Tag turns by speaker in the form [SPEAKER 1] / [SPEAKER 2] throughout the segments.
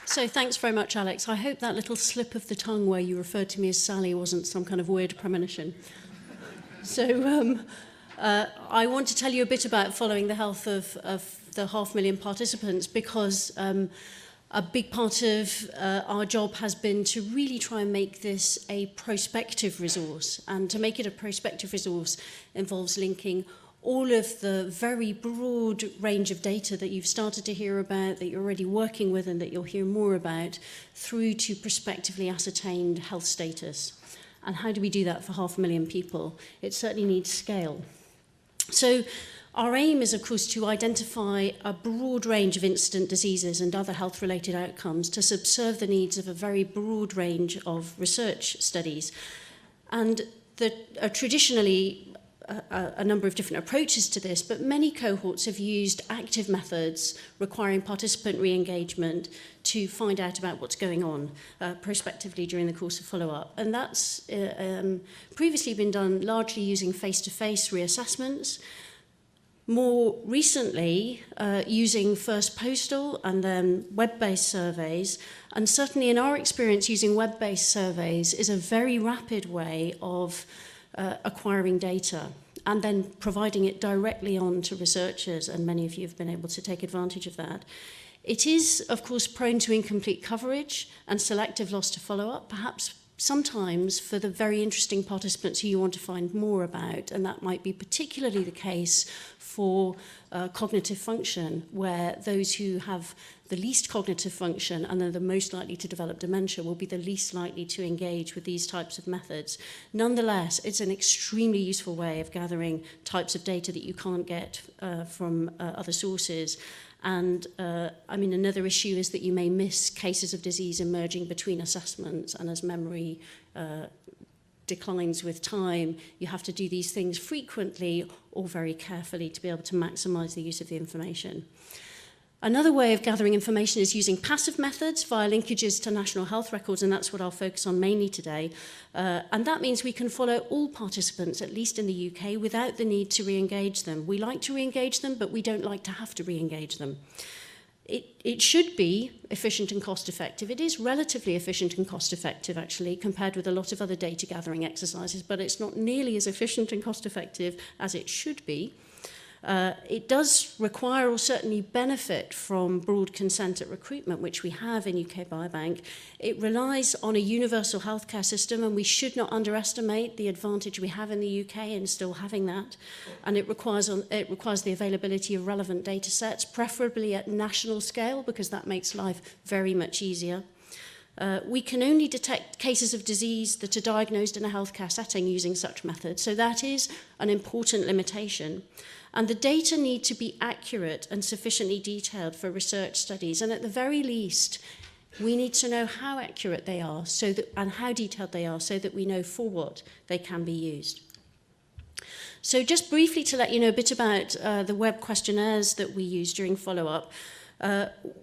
[SPEAKER 1] So thanks very much, Alex. I hope that little slip of the tongue where you referred to me as Sally wasn't some kind of weird premonition. So I want to tell you a bit about following the health of the 500,000 participants, because a big part of our job has been to really try and make this a prospective resource. And to make it a prospective resource involves linking all of the very broad range of data that you've started to hear about, that you're already working with and that you'll hear more about, through to prospectively ascertained health status. And how do we do that for 500,000 people? It certainly needs scale. So our aim is, of course, to identify a broad range of incident diseases and other health-related outcomes to subserve the needs of a very broad range of research studies. And there are traditionally a number of different approaches to this, but many cohorts have used active methods requiring participant re-engagement to find out about what's going on prospectively during the course of follow-up. And that's previously been done largely using face-to-face reassessments. More recently, using first postal and then web-based surveys, and certainly in our experience, using web-based surveys is a very rapid way of acquiring data and then providing it directly on to researchers, and many of you have been able to take advantage of that. It is, of course, prone to incomplete coverage and selective loss to follow-up, perhaps sometimes for the very interesting participants who you want to find more about, and that might be particularly the case for cognitive function, where those who have the least cognitive function and are the most likely to develop dementia will be the least likely to engage with these types of methods. Nonetheless, it's an extremely useful way of gathering types of data that you can't get from other sources. And I mean, another issue is that you may miss cases of disease emerging between assessments, and as memory declines with time, you have to do these things frequently or very carefully to be able to maximize the use of the information. Another way of gathering information is using passive methods via linkages to national health records, and that's what I'll focus on mainly today. And that means we can follow all participants, at least in the UK, without the need to re-engage them. We like to re-engage them, but we don't like to have to re-engage them. It should be efficient and cost-effective. It is relatively efficient and cost-effective, actually, compared with a lot of other data gathering exercises, but it's not nearly as efficient and cost-effective as it should be. It does require or certainly benefit from broad consent at recruitment, which we have in UK Biobank. It relies on a universal healthcare system, and we should not underestimate the advantage we have in the UK in still having that. And it requires the availability of relevant data sets, preferably at national scale, because that makes life very much easier. We can only detect cases of disease that are diagnosed in a healthcare setting using such methods, so that is an important limitation. And the data need to be accurate and sufficiently detailed for research studies, and at the very least, we need to know how accurate they are and how detailed they are, so that we know for what they can be used. So just briefly to let you know a bit about the web questionnaires that we use during follow-up.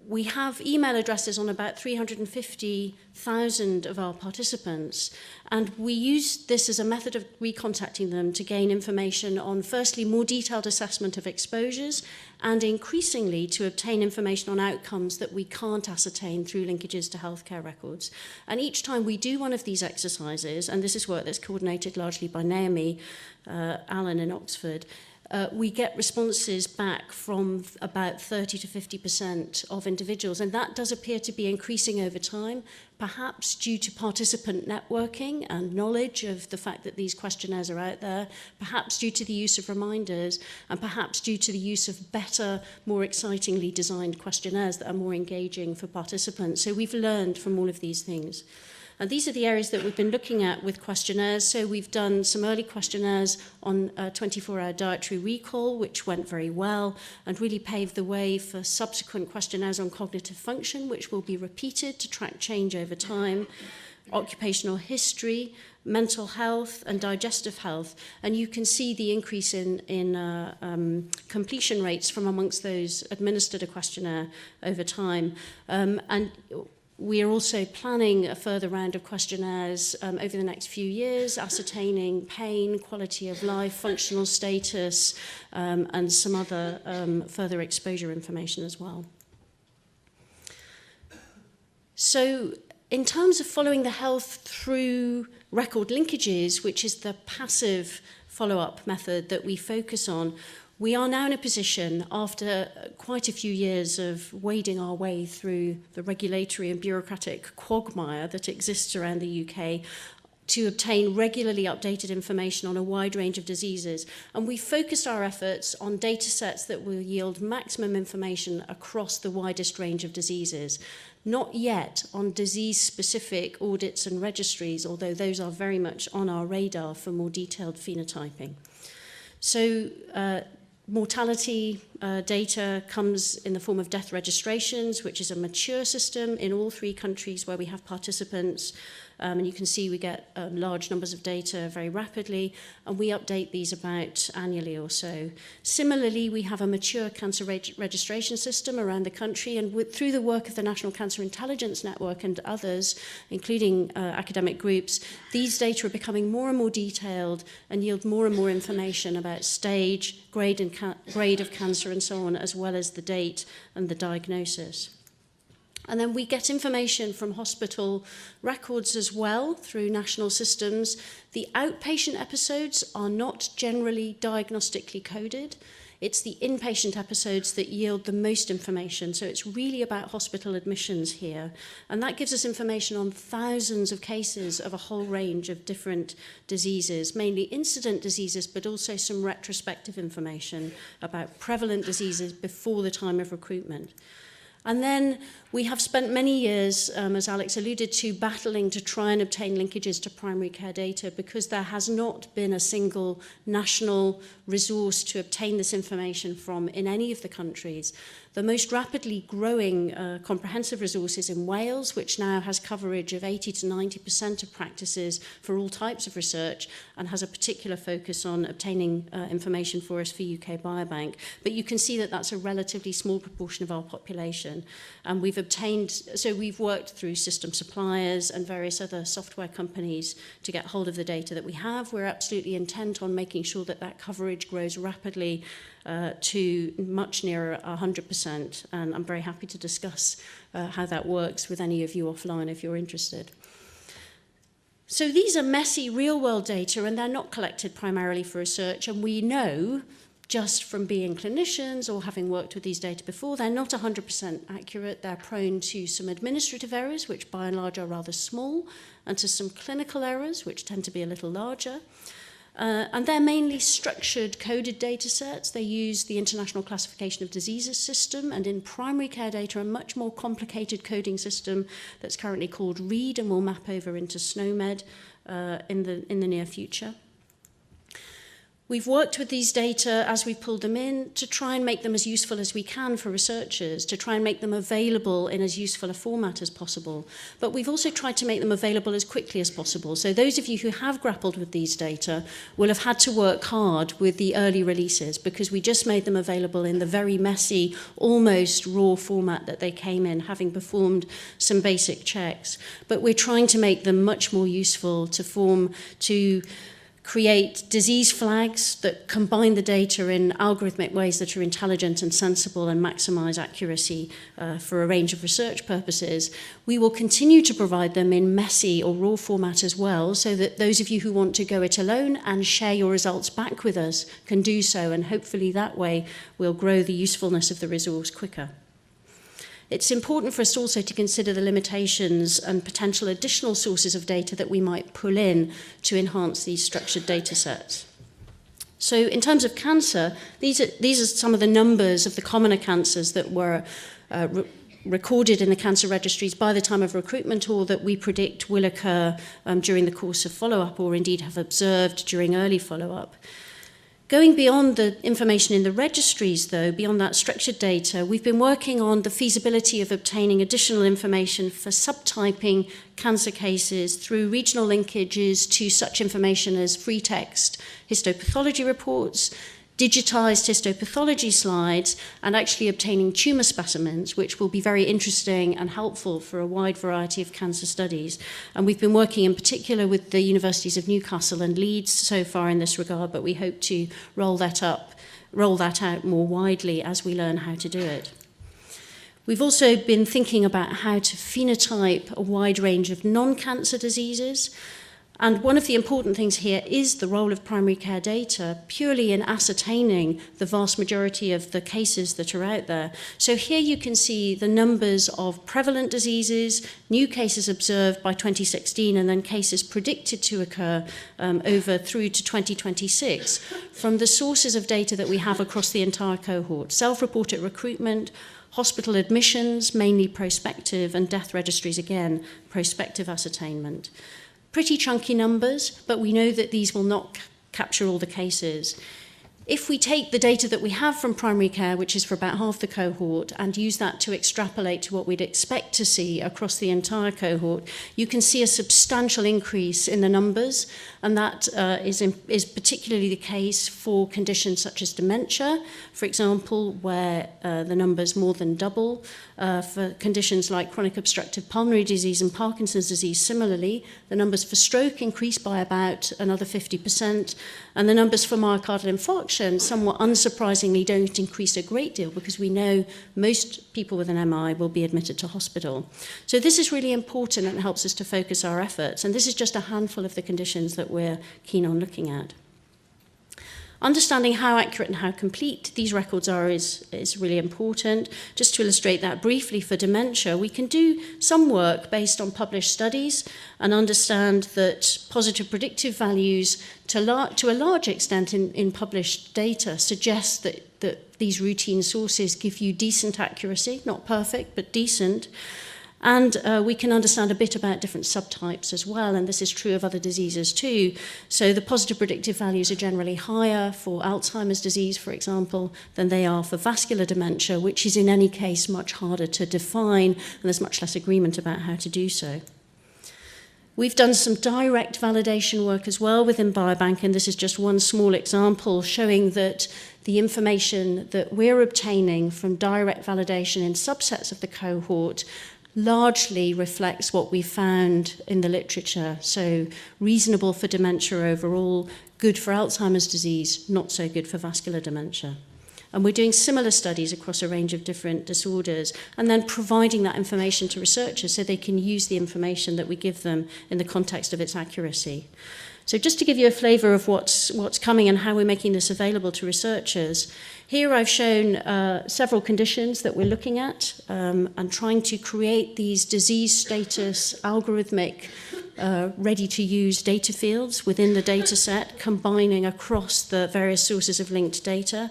[SPEAKER 1] We have email addresses on about 350,000 of our participants, and we use this as a method of recontacting them to gain information on, firstly, more detailed assessment of exposures, and increasingly to obtain information on outcomes that we can't ascertain through linkages to healthcare records. And each time we do one of these exercises, and this is work that's coordinated largely by Naomi Allen in Oxford, we get responses back from about 30 to 50% of individuals, and that does appear to be increasing over time, perhaps due to participant networking and knowledge of the fact that these questionnaires are out there, perhaps due to the use of reminders, and perhaps due to the use of better, more excitingly designed questionnaires that are more engaging for participants. So we've learned from all of these things. And these are the areas that we've been looking at with questionnaires. So we've done some early questionnaires on 24-hour dietary recall, which went very well and really paved the way for subsequent questionnaires on cognitive function, which will be repeated to track change over time, occupational history, mental health, and digestive health. And you can see the increase in completion rates from amongst those administered a questionnaire over time. And we are also planning a further round of questionnaires over the next few years, ascertaining pain, quality of life, functional status, and some other further exposure information as well. So in terms of following the health through record linkages, which is the passive follow-up method that we focus on, we are now in a position, after quite a few years of wading our way through the regulatory and bureaucratic quagmire that exists around the UK, to obtain regularly updated information on a wide range of diseases. And we focused our efforts on data sets that will yield maximum information across the widest range of diseases. Not yet on disease-specific audits and registries, although those are very much on our radar for more detailed phenotyping. So mortality data comes in the form of death registrations, which is a mature system in all 3 countries where we have participants. And you can see we get large numbers of data very rapidly, and we update these about annually or so. Similarly, we have a mature cancer registration system around the country, and through the work of the National Cancer Intelligence Network and others, including academic groups, these data are becoming more and more detailed and yield more and more information about stage, grade of cancer, and so on, as well as the date and the diagnosis. And then we get information from hospital records as well through national systems. The outpatient episodes are not generally diagnostically coded. It's the inpatient episodes that yield the most information. So it's really about hospital admissions here. And that gives us information on thousands of cases of a whole range of different diseases, mainly incident diseases, but also some retrospective information about prevalent diseases before the time of recruitment. And then we have spent many years, as Alex alluded to, battling to try and obtain linkages to primary care data because there has not been a single national resource to obtain this information from in any of the countries. The most rapidly growing comprehensive resource is in Wales, which now has coverage of 80 to 90% of practices for all types of research and has a particular focus on obtaining information for us for UK Biobank. But you can see that that's a relatively small proportion of our population. And we've worked through system suppliers and various other software companies to get hold of the data that we have. We're absolutely intent on making sure that that coverage grows rapidly to much nearer 100%, and I'm very happy to discuss how that works with any of you offline if you're interested. So these are messy real-world data, and they're not collected primarily for research, and we know just from being clinicians or having worked with these data before, they're not 100% accurate. They're prone to some administrative errors, which by and large are rather small, and to some clinical errors, which tend to be a little larger. And they're mainly structured coded data sets. They use the International Classification of Diseases system, and in primary care data, a much more complicated coding system that's currently called READ and will map over into SNOMED in the near future. We've worked with these data as we pulled them in to try and make them as useful as we can for researchers, to try and make them available in as useful a format as possible. But we've also tried to make them available as quickly as possible. So those of you who have grappled with these data will have had to work hard with the early releases because we just made them available in the very messy, almost raw format that they came in, having performed some basic checks. But we're trying to make them much more useful to create disease flags that combine the data in algorithmic ways that are intelligent and sensible and maximize accuracy for a range of research purposes. We will continue to provide them in messy or raw format as well, so that those of you who want to go it alone and share your results back with us can do so, and hopefully that way we'll grow the usefulness of the resource quicker. It's important for us also to consider the limitations and potential additional sources of data that we might pull in to enhance these structured data sets. So in terms of cancer, these are some of the numbers of the commoner cancers that were recorded in the cancer registries by the time of recruitment, or that we predict will occur during the course of follow-up, or indeed have observed during early follow-up. Going beyond the information in the registries, though, beyond that structured data, we've been working on the feasibility of obtaining additional information for subtyping cancer cases through regional linkages to such information as free text histopathology reports, digitized histopathology slides, and actually obtaining tumor specimens, which will be very interesting and helpful for a wide variety of cancer studies. And we've been working in particular with the universities of Newcastle and Leeds so far in this regard, but we hope to roll that out more widely as we learn how to do it. We've also been thinking about how to phenotype a wide range of non-cancer diseases. And one of the important things here is the role of primary care data purely in ascertaining the vast majority of the cases that are out there. So here you can see the numbers of prevalent diseases, new cases observed by 2016, and then cases predicted to occur over through to 2026 from the sources of data that we have across the entire cohort. Self-reported recruitment, hospital admissions, mainly prospective, and death registries, again, prospective ascertainment. Pretty chunky numbers, but we know that these will not capture all the cases. If we take the data that we have from primary care, which is for about half the cohort, and use that to extrapolate to what we'd expect to see across the entire cohort, you can see a substantial increase in the numbers, and that is particularly the case for conditions such as dementia, for example, where the numbers more than double. For conditions like chronic obstructive pulmonary disease and Parkinson's disease, similarly, the numbers for stroke increase by about another 50%, and the numbers for myocardial infarction, somewhat unsurprisingly, don't increase a great deal because we know most people with an MI will be admitted to hospital. So this is really important and helps us to focus our efforts, and this is just a handful of the conditions that we're keen on looking at. Understanding how accurate and how complete these records are is really important. Just to illustrate that briefly, for dementia, we can do some work based on published studies and understand that positive predictive values, to a large extent in published data, suggest that these routine sources give you decent accuracy, not perfect, but decent. And we can understand a bit about different subtypes as well, and this is true of other diseases too. So the positive predictive values are generally higher for Alzheimer's disease, for example, than they are for vascular dementia, which is in any case much harder to define, and there's much less agreement about how to do so. We've done some direct validation work as well within Biobank, and this is just one small example showing that the information that we're obtaining from direct validation in subsets of the cohort largely reflects what we found in the literature. So reasonable for dementia overall, good for Alzheimer's disease, not so good for vascular dementia. And we're doing similar studies across a range of different disorders and then providing that information to researchers so they can use the information that we give them in the context of its accuracy. So just to give you a flavour of what's coming and how we're making this available to researchers, here I've shown several conditions that we're looking at and trying to create these disease status algorithmic ready-to-use data fields within the data set, combining across the various sources of linked data.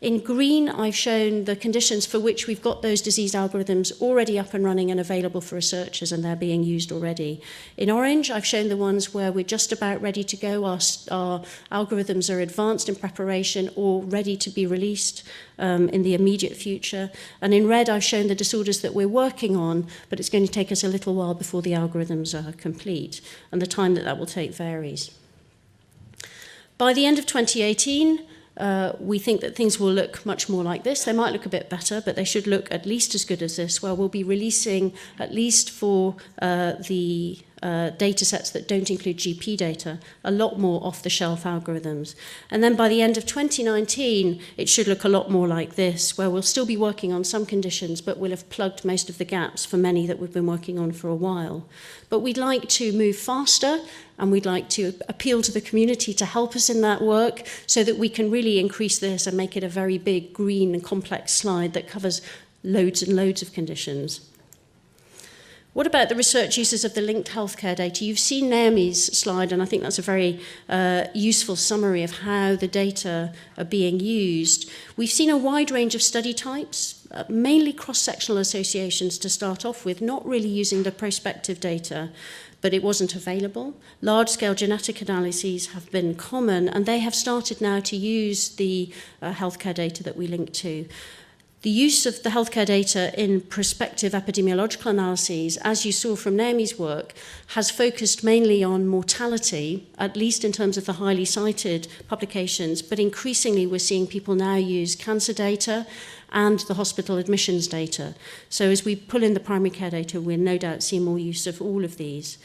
[SPEAKER 1] In green, I've shown the conditions for which we've got those disease algorithms already up and running and available for researchers, and they're being used already. In orange, I've shown the ones where we're just about ready to go. Our algorithms are advanced in preparation or ready to be released in the immediate future. And in red, I've shown the disorders that we're working on, but it's going to take us a little while before the algorithms are complete, and the time that will take varies. By the end of 2018, we think that things will look much more like this. They might look a bit better, but they should look at least as good as this, where we'll be releasing, at least for the data sets that don't include GP data, a lot more off-the-shelf algorithms. And then by the end of 2019, it should look a lot more like this, where we'll still be working on some conditions, but we'll have plugged most of the gaps for many that we've been working on for a while. But we'd like to move faster, and we'd like to appeal to the community to help us in that work so that we can really increase this and make it a very big, green, and complex slide that covers loads and loads of conditions. What about the research uses of the linked healthcare data? You've seen Naomi's slide, and I think that's a very useful summary of how the data are being used. We've seen a wide range of study types, mainly cross-sectional associations to start off with, not really using the prospective data, but it wasn't available. Large-scale genetic analyses have been common, and they have started now to use the healthcare data that we link to. The use of the healthcare data in prospective epidemiological analyses, as you saw from Naomi's work, has focused mainly on mortality, at least in terms of the highly cited publications, but increasingly we're seeing people now use cancer data and the hospital admissions data. So as we pull in the primary care data, we'll no doubt see more use of all of these.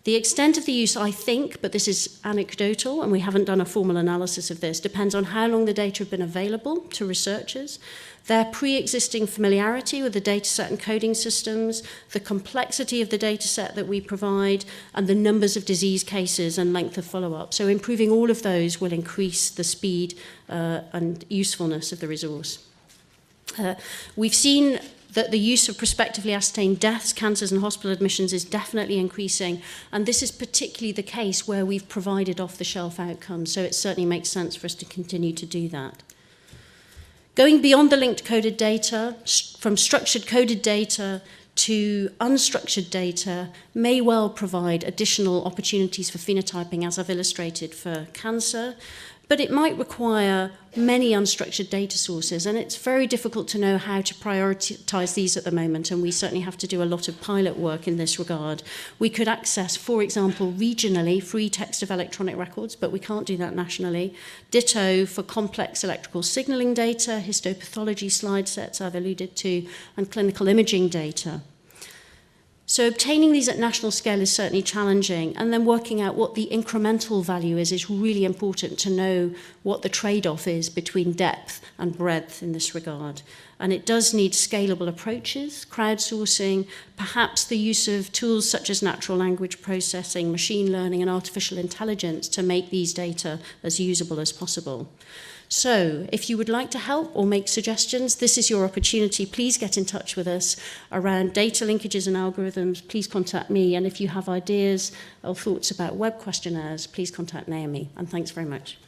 [SPEAKER 1] The extent of the use, I think, but this is anecdotal and we haven't done a formal analysis of this, depends on how long the data have been available to researchers, their pre-existing familiarity with the dataset and coding systems, the complexity of the dataset that we provide, and the numbers of disease cases and length of follow-up. So improving all of those will increase the speed and usefulness of the resource. We've seen that the use of prospectively ascertained deaths, cancers, and hospital admissions is definitely increasing, and this is particularly the case where we've provided off-the-shelf outcomes, so it certainly makes sense for us to continue to do that. Going beyond the linked coded data, from structured coded data to unstructured data, may well provide additional opportunities for phenotyping, as I've illustrated for cancer, but it might require many unstructured data sources, and it's very difficult to know how to prioritize these at the moment, and we certainly have to do a lot of pilot work in this regard. We could access, for example, regionally, free text of electronic records, but we can't do that nationally. Ditto for complex electrical signaling data, histopathology slide sets I've alluded to, and clinical imaging data. So obtaining these at national scale is certainly challenging, and then working out what the incremental value is really important to know what the trade-off is between depth and breadth in this regard. And it does need scalable approaches, crowdsourcing, perhaps the use of tools such as natural language processing, machine learning, and artificial intelligence to make these data as usable as possible. So, if you would like to help or make suggestions, this is your opportunity. Please get in touch with us around data linkages and algorithms. Please contact me. And if you have ideas or thoughts about web questionnaires, please contact Naomi. And thanks very much.